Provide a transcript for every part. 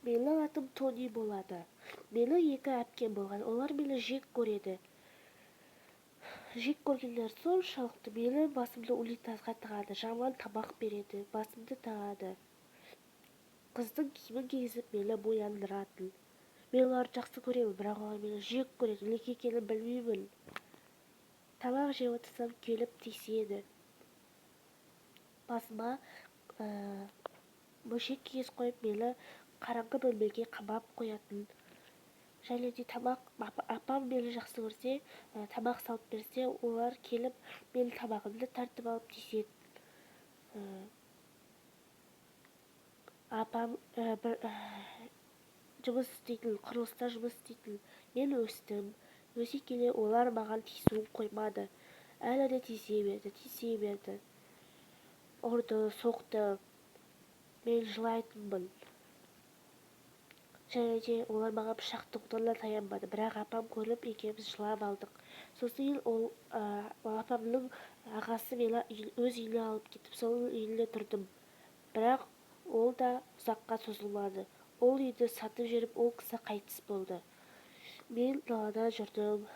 Менің атым Тони болады. Менің 2 әпкем болған. Олар мені жек көреді. Жек көргендер соншалықты мені басымды унитазға тығады. Жаман тамақ береді, басымды тағады. Қыздың киімін кигізіп мені бояндыратын. Мен оларды жақсы көремін, бірақ олар мені жек көреді. Неге екенін білмеймін. Тамақ жеп отырсам келіп тиіседі. Басыма бөшек киіз қойып, мені қараңғы бөлмеге қамап қоятын. Және де апам мені жақсы көрсе, тамақ салып берсе, олар келіп менің тамағымды тартып алып тиіседі. Апам жұмыс істейтін, құрылыста жұмыс істейтін. Мен өстім. Өсе келе олар маған тиісуін қоймады. Әлі де тиісе берді. Ұрды, соқты. Мен жылайтынмын. Және де олар маған пышақтың да таянбады. Бірақ апам көріп, екеуміз жылап алдық. Сосын апамның ағасы мені өз үйіне алып кетіп, сол үйінде тұрдым. Бірақ ол да ұзаққа созылмады. Ол үйді сатып жіберіп, ол кісі қайтыс болды. Мен далада жүрдім,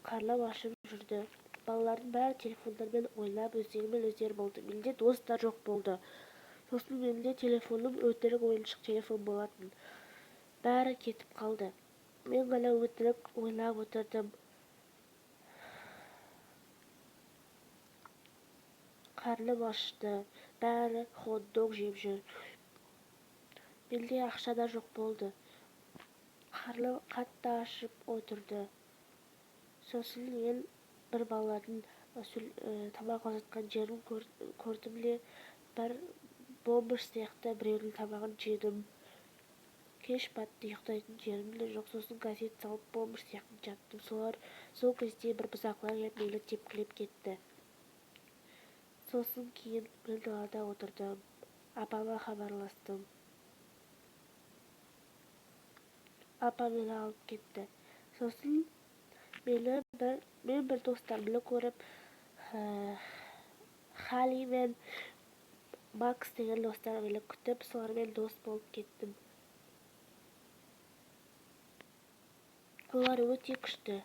қарлам ашып жүрді. Балалардың бәрі телефондармен ойнап, өздерімен өздері болды. Менде дос та жоқ болды. Сосын менде телефоным өтірік ойыншық телефон болатын. Бәрі кетіп қалды. Мен ғана өтірік ойлап отырдым. Қарным ашты. Бәрі хот-дог жеп жүр. Менде ақша да жоқ болды. Қарным қатты ашып отырды. Сосын мен бір балалардың тамақ жасатқан жерін көрдім де, бір бомбыш сияқты біреудің тамағын жедім. Кеш батты, ұйықтайтын жерім де жоқ. Сосын газет салып бомбыш сияқты жаттым. Сол кезде бір бұзақылар келіп мені тепкілеп кетті. Сосын кейін мен далада отырдым. Апама хабарластым. Апам мені алып кетті. Сосын мен бір достарымды көріп, Хали мен Макс деген достар мені күтіп, солармен дос болып кеттім. Олар өте күшті.